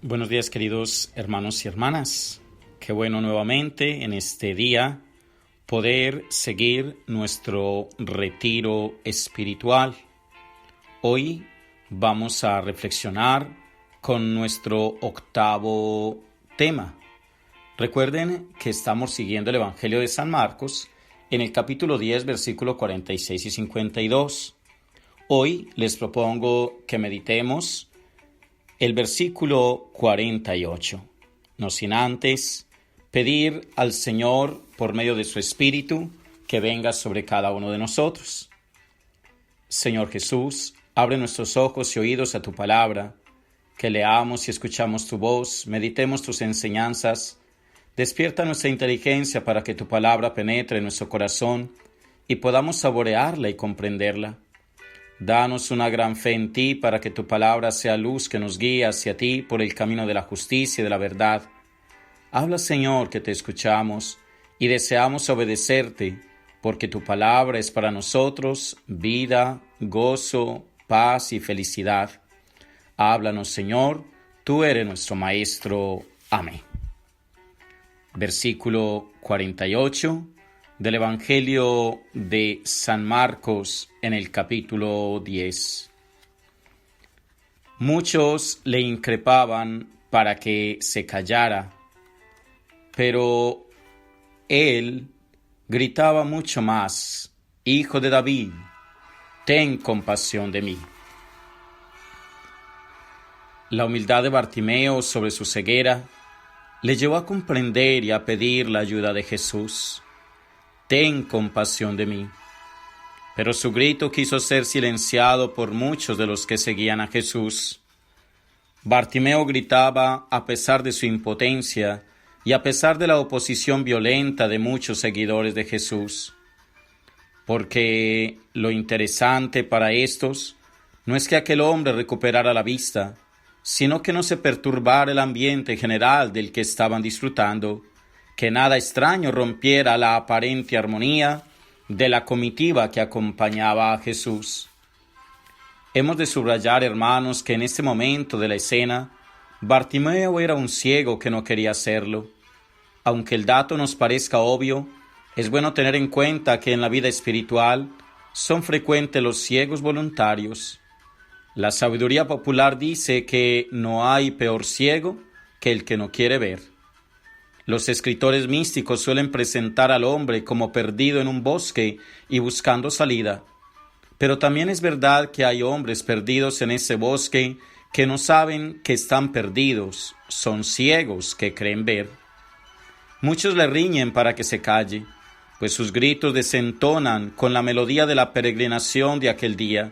Buenos días, queridos hermanos y hermanas. Qué bueno nuevamente en este día poder seguir nuestro retiro espiritual. Hoy vamos a reflexionar con nuestro octavo tema. Recuerden que estamos siguiendo el Evangelio de San Marcos en el capítulo 10, versículos 46 y 52. Hoy les propongo que meditemos el versículo 48, no sin antes pedir al Señor, por medio de su Espíritu, que venga sobre cada uno de nosotros. Señor Jesús, abre nuestros ojos y oídos a tu palabra, que leamos y escuchamos tu voz, meditemos tus enseñanzas, despierta nuestra inteligencia para que tu palabra penetre en nuestro corazón y podamos saborearla y comprenderla. Danos una gran fe en ti para que tu palabra sea luz que nos guíe hacia ti por el camino de la justicia y de la verdad. Habla, Señor, que te escuchamos y deseamos obedecerte, porque tu palabra es para nosotros vida, gozo, paz y felicidad. Háblanos, Señor, tú eres nuestro Maestro. Amén. Versículo 48. Del Evangelio de San Marcos en el capítulo 10. Muchos le increpaban para que se callara, pero él gritaba mucho más: Hijo de David, ten compasión de mí. La humildad de Bartimeo sobre su ceguera le llevó a comprender y a pedir la ayuda de Jesús. Ten compasión de mí. Pero su grito quiso ser silenciado por muchos de los que seguían a Jesús. Bartimeo gritaba a pesar de su impotencia y a pesar de la oposición violenta de muchos seguidores de Jesús. Porque lo interesante para estos no es que aquel hombre recuperara la vista, sino que no se perturbara el ambiente general del que estaban disfrutando, que nada extraño rompiera la aparente armonía de la comitiva que acompañaba a Jesús. Hemos de subrayar, hermanos, que en este momento de la escena, Bartimeo era un ciego que no quería serlo. Aunque el dato nos parezca obvio, es bueno tener en cuenta que en la vida espiritual son frecuentes los ciegos voluntarios. La sabiduría popular dice que no hay peor ciego que el que no quiere ver. Los escritores místicos suelen presentar al hombre como perdido en un bosque y buscando salida. Pero también es verdad que hay hombres perdidos en ese bosque que no saben que están perdidos, son ciegos que creen ver. Muchos le riñen para que se calle, pues sus gritos desentonan con la melodía de la peregrinación de aquel día.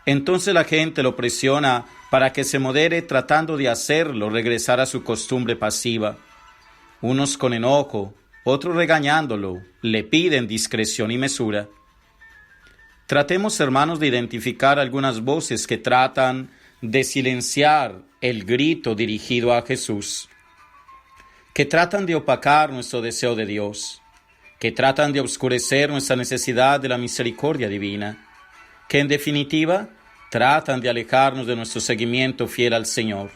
Entonces la gente lo presiona para que se modere, tratando de hacerlo regresar a su costumbre pasiva. Unos con enojo, otros regañándolo, le piden discreción y mesura. Tratemos, hermanos, de identificar algunas voces que tratan de silenciar el grito dirigido a Jesús, que tratan de opacar nuestro deseo de Dios, que tratan de oscurecer nuestra necesidad de la misericordia divina, que en definitiva tratan de alejarnos de nuestro seguimiento fiel al Señor.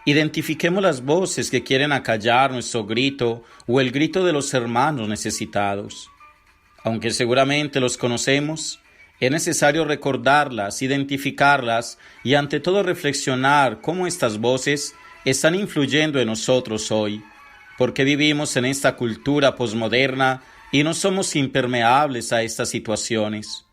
Identifiquemos las voces que quieren acallar nuestro grito o el grito de los hermanos necesitados. Aunque seguramente los conocemos, es necesario recordarlas, identificarlas y ante todo reflexionar cómo estas voces están influyendo en nosotros hoy, porque vivimos en esta cultura posmoderna y no somos impermeables a estas situaciones.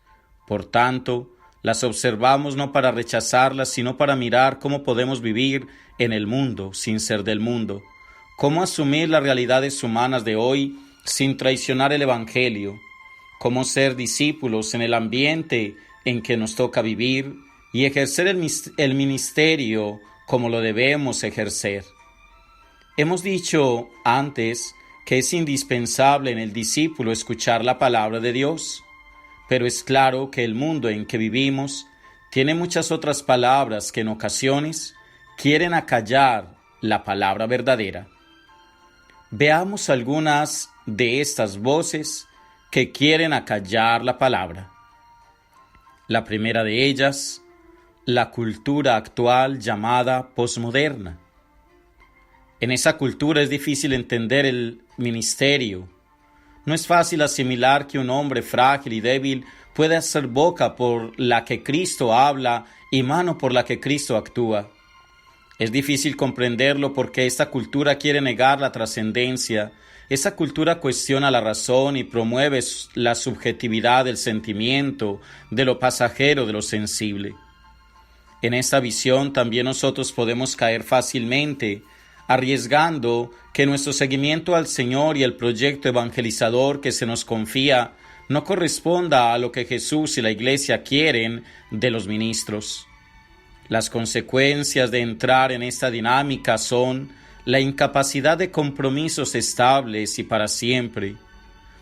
Por tanto, las observamos no para rechazarlas, sino para mirar cómo podemos vivir en el mundo sin ser del mundo, cómo asumir las realidades humanas de hoy sin traicionar el Evangelio, cómo ser discípulos en el ambiente en que nos toca vivir y ejercer el ministerio como lo debemos ejercer. Hemos dicho antes que es indispensable en el discípulo escuchar la palabra de Dios. Pero es claro que el mundo en que vivimos tiene muchas otras palabras que en ocasiones quieren acallar la palabra verdadera. Veamos algunas de estas voces que quieren acallar la palabra. La primera de ellas la cultura actual llamada posmoderna. En esa cultura es difícil entender el ministerio. No es fácil asimilar que un hombre frágil y débil puede ser boca por la que Cristo habla y mano por la que Cristo actúa. Es difícil comprenderlo porque esta cultura quiere negar la trascendencia. Esa cultura cuestiona la razón y promueve la subjetividad del sentimiento, de lo pasajero, de lo sensible. En esta visión también nosotros podemos caer fácilmente, arriesgando que nuestro seguimiento al Señor y el proyecto evangelizador que se nos confía no corresponda a lo que Jesús y la Iglesia quieren de los ministros. Las consecuencias de entrar en esta dinámica son la incapacidad de compromisos estables y para siempre,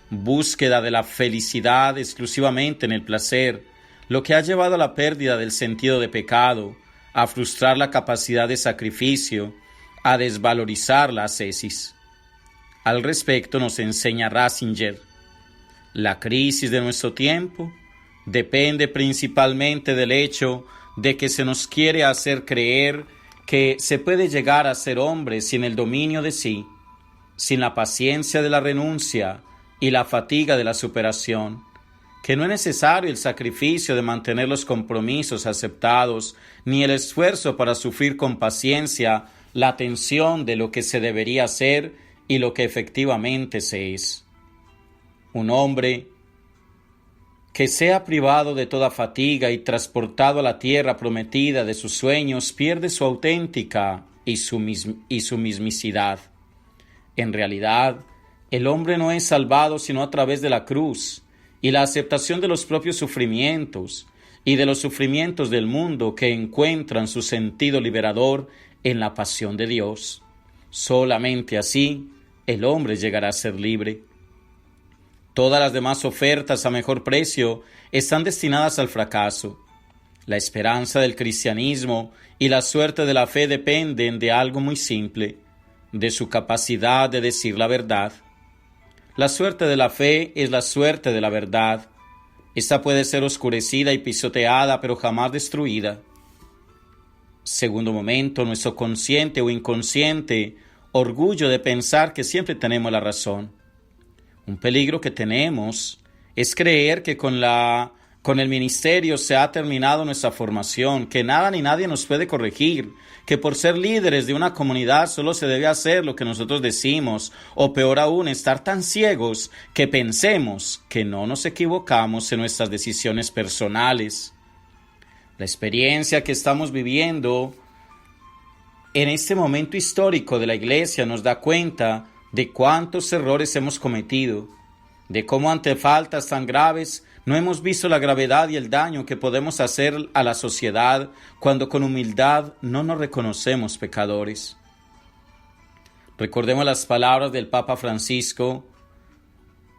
búsqueda de la felicidad exclusivamente en el placer, lo que ha llevado a la pérdida del sentido de pecado, a frustrar la capacidad de sacrificio, a desvalorizar la ascesis. Al respecto nos enseña Ratzinger: la crisis de nuestro tiempo depende principalmente del hecho de que se nos quiere hacer creer que se puede llegar a ser hombre sin el dominio de sí, sin la paciencia de la renuncia y la fatiga de la superación, que no es necesario el sacrificio de mantener los compromisos aceptados, ni el esfuerzo para sufrir con paciencia la tensión de lo que se debería ser y lo que efectivamente se es. Un hombre que sea privado de toda fatiga y transportado a la tierra prometida de sus sueños pierde su auténtica y su mismicidad. En realidad, el hombre no es salvado sino a través de la cruz y la aceptación de los propios sufrimientos y de los sufrimientos del mundo que encuentran su sentido liberador en la pasión de Dios. Solamente así el hombre llegará a ser libre. Todas las demás ofertas a mejor precio están destinadas al fracaso. La esperanza del cristianismo y la suerte de la fe dependen de algo muy simple, de su capacidad de decir la verdad. La suerte de la fe es la suerte de la verdad. Esta puede ser oscurecida y pisoteada, pero jamás destruida. Segundo momento, nuestro consciente o inconsciente orgullo de pensar que siempre tenemos la razón. Un peligro que tenemos es creer que con el ministerio se ha terminado nuestra formación, que nada ni nadie nos puede corregir, que por ser líderes de una comunidad solo se debe hacer lo que nosotros decimos, o peor aún, estar tan ciegos que pensemos que no nos equivocamos en nuestras decisiones personales. La experiencia que estamos viviendo en este momento histórico de la Iglesia nos da cuenta de cuántos errores hemos cometido, de cómo ante faltas tan graves no hemos visto la gravedad y el daño que podemos hacer a la sociedad cuando con humildad no nos reconocemos pecadores. Recordemos las palabras del Papa Francisco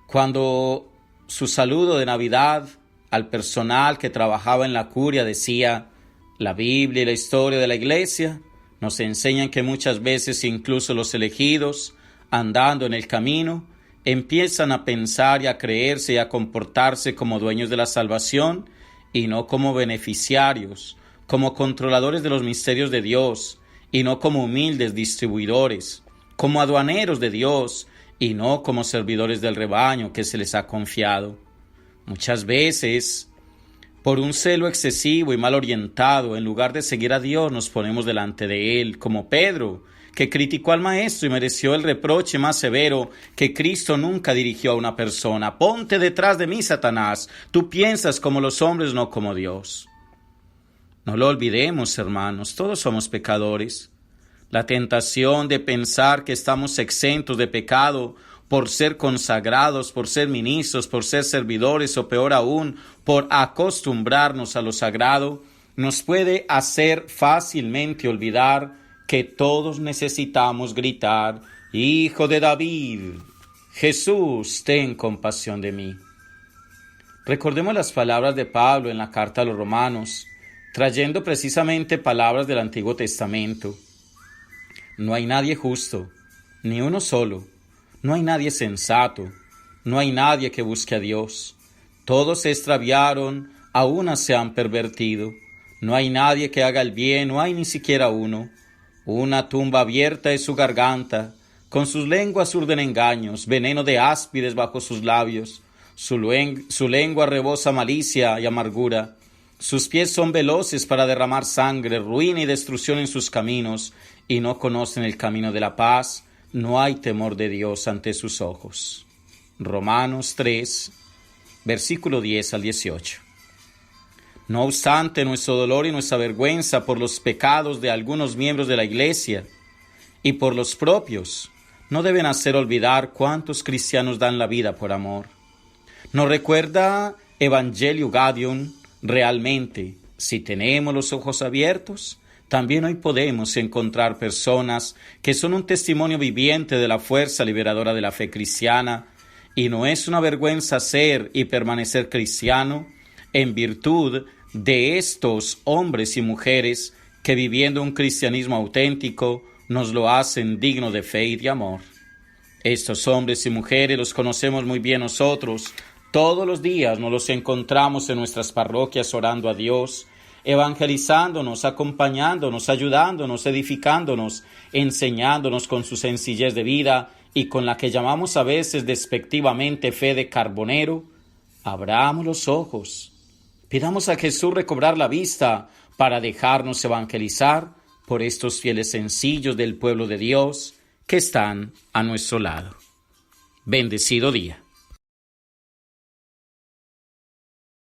cuando su saludo de Navidad al personal que trabajaba en la curia decía: la Biblia y la historia de la Iglesia nos enseñan que muchas veces incluso los elegidos, andando en el camino, empiezan a pensar y a creerse y a comportarse como dueños de la salvación y no como beneficiarios, como controladores de los misterios de Dios y no como humildes distribuidores, como aduaneros de Dios y no como servidores del rebaño que se les ha confiado. Muchas veces, por un celo excesivo y mal orientado, en lugar de seguir a Dios, nos ponemos delante de Él, como Pedro, que criticó al Maestro y mereció el reproche más severo que Cristo nunca dirigió a una persona: ponte detrás de mí, Satanás, tú piensas como los hombres, no como Dios. No lo olvidemos, hermanos, todos somos pecadores. La tentación de pensar que estamos exentos de pecado por ser consagrados, por ser ministros, por ser servidores o peor aún, por acostumbrarnos a lo sagrado, nos puede hacer fácilmente olvidar que todos necesitamos gritar: Hijo de David, Jesús, ten compasión de mí. Recordemos las palabras de Pablo en la carta a los Romanos, trayendo precisamente palabras del Antiguo Testamento. No hay nadie justo, ni uno solo. No hay nadie sensato, no hay nadie que busque a Dios. Todos se extraviaron, a una se han pervertido. No hay nadie que haga el bien, no hay ni siquiera uno. Una tumba abierta es su garganta, con sus lenguas urden engaños, veneno de áspides bajo sus labios. Su lengua rebosa malicia y amargura. Sus pies son veloces para derramar sangre, ruina y destrucción en sus caminos, y no conocen el camino de la paz. No hay temor de Dios ante sus ojos. Romanos 3, versículo 10 al 18. No obstante, nuestro dolor y nuestra vergüenza por los pecados de algunos miembros de la Iglesia y por los propios no deben hacer olvidar cuántos cristianos dan la vida por amor. Nos recuerda Evangelio Gaudium realmente, si tenemos los ojos abiertos, también hoy podemos encontrar personas que son un testimonio viviente de la fuerza liberadora de la fe cristiana, y no es una vergüenza ser y permanecer cristiano en virtud de estos hombres y mujeres que viviendo un cristianismo auténtico nos lo hacen digno de fe y de amor. Estos hombres y mujeres los conocemos muy bien nosotros. Todos los días nos los encontramos en nuestras parroquias orando a Dios, evangelizándonos, acompañándonos, ayudándonos, edificándonos, enseñándonos con su sencillez de vida y con la que llamamos a veces despectivamente fe de carbonero. Abramos los ojos, pidamos a Jesús recobrar la vista para dejarnos evangelizar por estos fieles sencillos del pueblo de Dios que están a nuestro lado. Bendecido día.